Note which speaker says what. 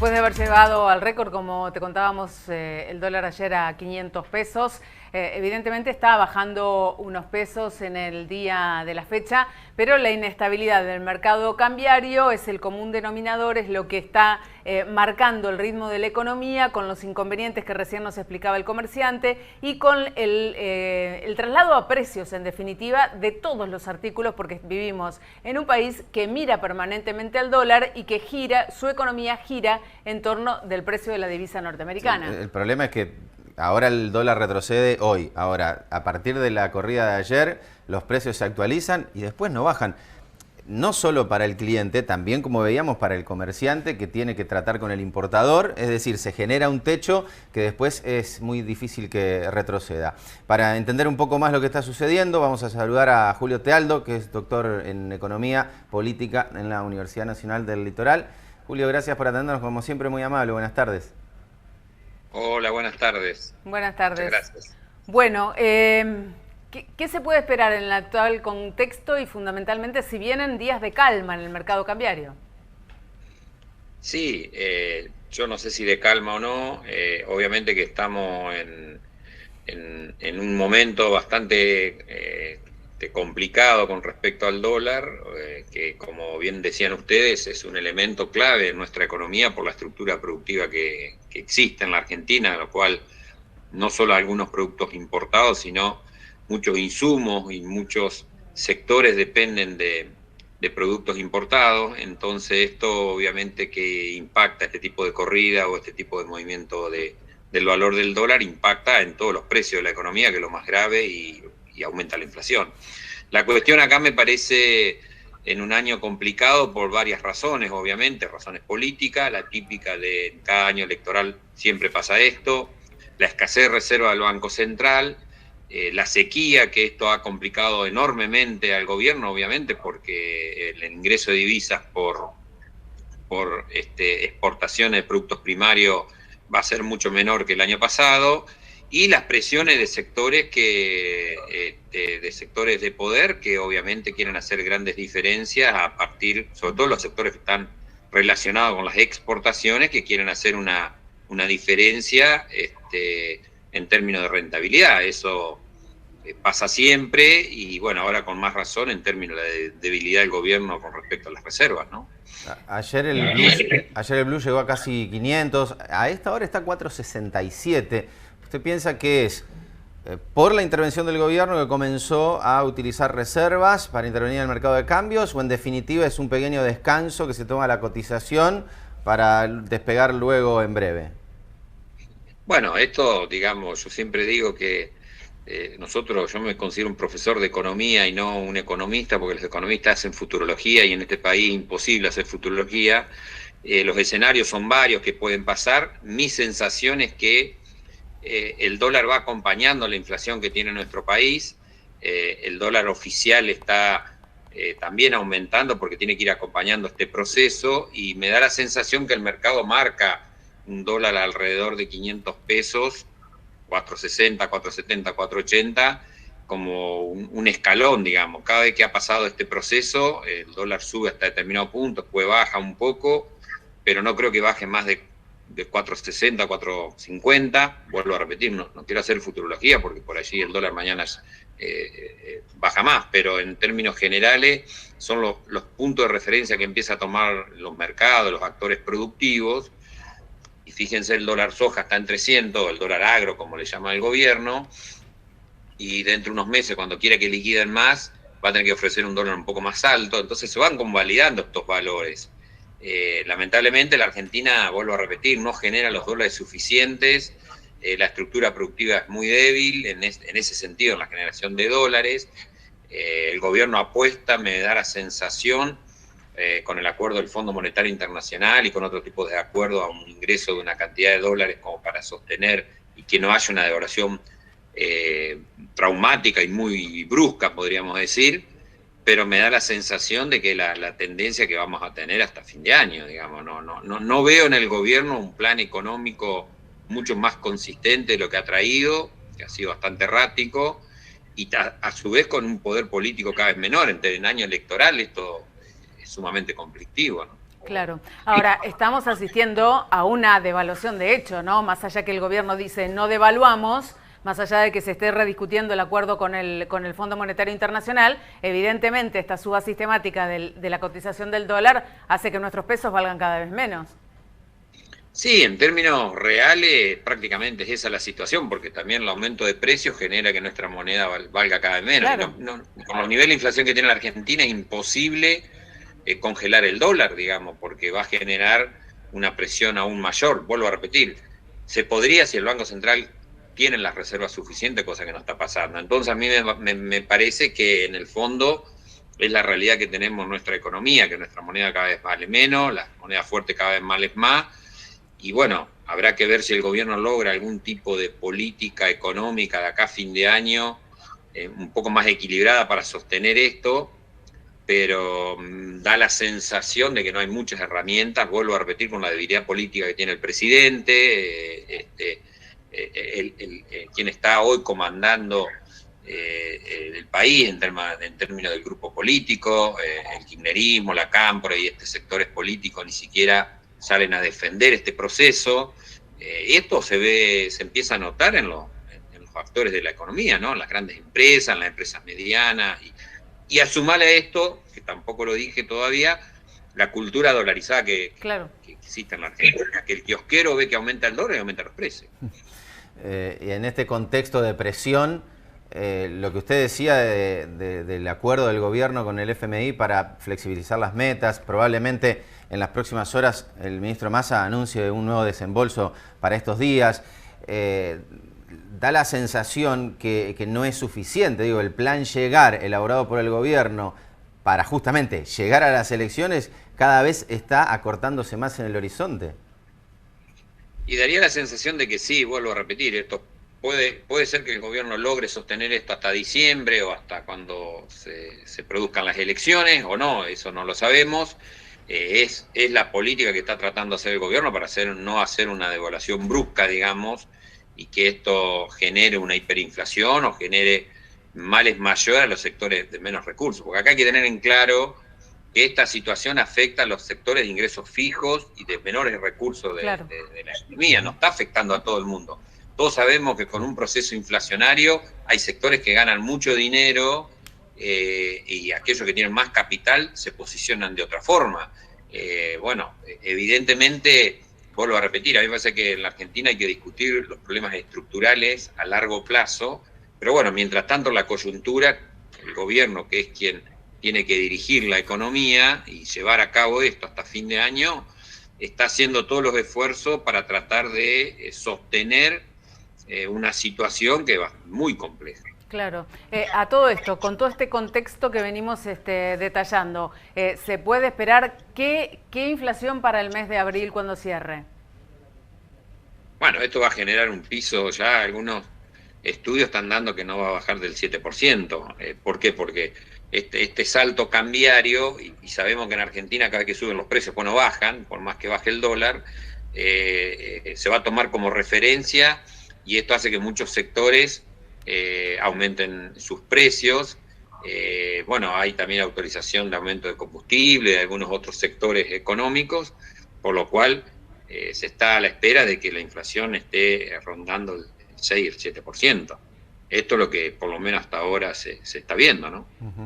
Speaker 1: Después de haber llegado al récord, como te contábamos, el dólar ayer a 500 pesos, evidentemente está bajando unos pesos en el día de la fecha, pero la inestabilidad del mercado cambiario es el común denominador, es lo que está marcando el ritmo de la economía, con los inconvenientes que recién nos explicaba el comerciante y con el traslado a precios, en definitiva, de todos los artículos, porque vivimos en un país que mira permanentemente al dólar y que gira, su economía gira en torno del precio de la divisa norteamericana.
Speaker 2: Sí, el problema es que ahora el dólar retrocede hoy. Ahora, a partir de la corrida de ayer, los precios se actualizan y después no bajan. No solo para el cliente, también, como veíamos, para el comerciante que tiene que tratar con el importador. Es decir, se genera un techo que después es muy difícil que retroceda. Para entender un poco más lo que está sucediendo, vamos a saludar a Julio Tealdo, que es doctor en Economía Política en la Universidad Nacional del Litoral. Julio, gracias por atendernos, como siempre, muy amable. Buenas tardes.
Speaker 3: Hola, buenas tardes.
Speaker 1: Buenas tardes.
Speaker 3: Muchas gracias.
Speaker 1: Bueno, ¿qué se puede esperar en el actual contexto y fundamentalmente si vienen días de calma en el mercado cambiario?
Speaker 3: Sí, yo no sé si de calma o no. Obviamente que estamos en un momento bastante complicado con respecto al dólar, que como bien decían ustedes, es un elemento clave en nuestra economía por la estructura productiva que existe en la Argentina, lo cual no solo algunos productos importados, sino muchos insumos y muchos sectores dependen de productos importados. Entonces esto obviamente que impacta este tipo de corrida o este tipo de movimiento del valor del dólar, impacta en todos los precios de la economía, que es lo más grave, y aumenta la inflación. La cuestión acá me parece en un año complicado por varias razones, obviamente, razones políticas, la típica de cada año electoral siempre pasa esto, la escasez de reserva del Banco Central, la sequía, que esto ha complicado enormemente al gobierno, obviamente, porque el ingreso de divisas por exportaciones de productos primarios va a ser mucho menor que el año pasado, y las presiones de sectores de sectores de poder que obviamente quieren hacer grandes diferencias a partir, sobre todo los sectores que están relacionados con las exportaciones, que quieren hacer una diferencia en términos de rentabilidad. Eso pasa siempre y bueno, ahora con más razón en términos de debilidad del gobierno con respecto a las reservas, ¿no?
Speaker 2: Ayer el blue llegó a casi 500, a esta hora está 467. ¿Usted piensa que es por la intervención del gobierno que comenzó a utilizar reservas para intervenir en el mercado de cambios, o en definitiva es un pequeño descanso que se toma la cotización para despegar luego en breve?
Speaker 3: Bueno, esto, digamos, yo siempre digo que yo me considero un profesor de economía y no un economista, porque los economistas hacen futurología y en este país es imposible hacer futurología. Los escenarios son varios que pueden pasar. Mi sensación es que el dólar va acompañando la inflación que tiene nuestro país. El dólar oficial está también aumentando porque tiene que ir acompañando este proceso, y me da la sensación que el mercado marca un dólar alrededor de 500 pesos, 460, 470, 480, como un escalón, digamos. Cada vez que ha pasado este proceso, el dólar sube hasta determinado punto, después baja un poco, pero no creo que baje más de 460, 450. Vuelvo a repetir, no quiero hacer futurología porque por allí el dólar mañana baja más, pero en términos generales son los puntos de referencia que empieza a tomar los mercados, los actores productivos. Y fíjense, el dólar soja está en 300, el dólar agro, como le llama el gobierno, y dentro de unos meses, cuando quiera que liquiden más, va a tener que ofrecer un dólar un poco más alto. Entonces se van convalidando estos valores. Lamentablemente la Argentina, vuelvo a repetir, no genera los dólares suficientes, la estructura productiva es muy débil en ese sentido, en la generación de dólares. El gobierno apuesta, me da la sensación, con el acuerdo del Fondo Monetario Internacional y con otro tipo de acuerdo, a un ingreso de una cantidad de dólares como para sostener y que no haya una devaluación traumática y muy brusca, podríamos decir, pero me da la sensación de que la tendencia que vamos a tener hasta fin de año, digamos, no veo en el gobierno un plan económico mucho más consistente de lo que ha traído, que ha sido bastante errático, y a su vez con un poder político cada vez menor. En año electoral esto es sumamente conflictivo, ¿no?
Speaker 1: Claro. Ahora, estamos asistiendo a una devaluación de hecho, ¿no? Más allá que el gobierno dice no devaluamos, más allá de que se esté rediscutiendo el acuerdo con el Fondo Monetario Internacional, evidentemente esta suba sistemática de la cotización del dólar hace que nuestros pesos valgan cada vez menos.
Speaker 3: Sí, en términos reales prácticamente es esa la situación, porque también el aumento de precios genera que nuestra moneda valga cada vez menos.
Speaker 1: Claro.
Speaker 3: Con los niveles de inflación que tiene la Argentina es imposible congelar el dólar, digamos, porque va a generar una presión aún mayor. Vuelvo a repetir, se podría si el Banco Central tiene las reservas suficientes, cosa que no está pasando. Entonces a mí me parece que en el fondo es la realidad que tenemos en nuestra economía, que nuestra moneda cada vez vale menos, la moneda fuerte cada vez vale más. Y bueno, habrá que ver si el gobierno logra algún tipo de política económica de acá a fin de año un poco más equilibrada para sostener esto, pero da la sensación de que no hay muchas herramientas, vuelvo a repetir, con la debilidad política que tiene el presidente, quien está hoy comandando el país en términos del grupo político, el kirchnerismo, la cámpora y sectores políticos ni siquiera salen a defender este proceso. Esto se empieza a notar en los actores de la economía, ¿no? En las grandes empresas, en las empresas medianas, y a sumarle a esto, que tampoco lo dije todavía, la cultura dolarizada que existe en la Argentina, que el kiosquero ve que aumenta el dólar y aumenta los precios.
Speaker 2: Y en este contexto de presión, lo que usted decía del acuerdo del gobierno con el FMI para flexibilizar las metas, probablemente en las próximas horas el ministro Massa anuncie un nuevo desembolso para estos días, da la sensación que no es suficiente. Digo, el plan llegar elaborado por el gobierno para justamente llegar a las elecciones cada vez está acortándose más en el horizonte.
Speaker 3: Y daría la sensación de que sí, vuelvo a repetir, esto puede ser que el gobierno logre sostener esto hasta diciembre o hasta cuando se produzcan las elecciones, o no, eso no lo sabemos. Es la política que está tratando de hacer el gobierno para no hacer una devaluación brusca, digamos, y que esto genere una hiperinflación o genere males mayores a los sectores de menos recursos. Porque acá hay que tener en claro que esta situación afecta a los sectores de ingresos fijos y de menores recursos de la economía, no está afectando a todo el mundo. Todos sabemos que con un proceso inflacionario hay sectores que ganan mucho dinero y aquellos que tienen más capital se posicionan de otra forma. Bueno, evidentemente, vuelvo a repetir, a mí me parece que en la Argentina hay que discutir los problemas estructurales a largo plazo, pero bueno, mientras tanto la coyuntura, el gobierno, que es quien tiene que dirigir la economía y llevar a cabo esto hasta fin de año, está haciendo todos los esfuerzos para tratar de sostener una situación que va muy compleja.
Speaker 1: Claro. A todo esto, con todo este contexto que venimos detallando, ¿se puede esperar qué inflación para el mes de abril cuando cierre?
Speaker 3: Bueno, esto va a generar un piso, ya algunos estudios están dando que no va a bajar del 7%. ¿Por qué? Porque este salto cambiario, y sabemos que en Argentina cada vez que suben los precios, pues no bajan, por más que baje el dólar, se va a tomar como referencia y esto hace que muchos sectores aumenten sus precios. Bueno, hay también autorización de aumento de combustible, de algunos otros sectores económicos, por lo cual se está a la espera de que la inflación esté rondando el 6, el 7%. Esto es lo que por lo menos hasta ahora se está viendo, ¿no?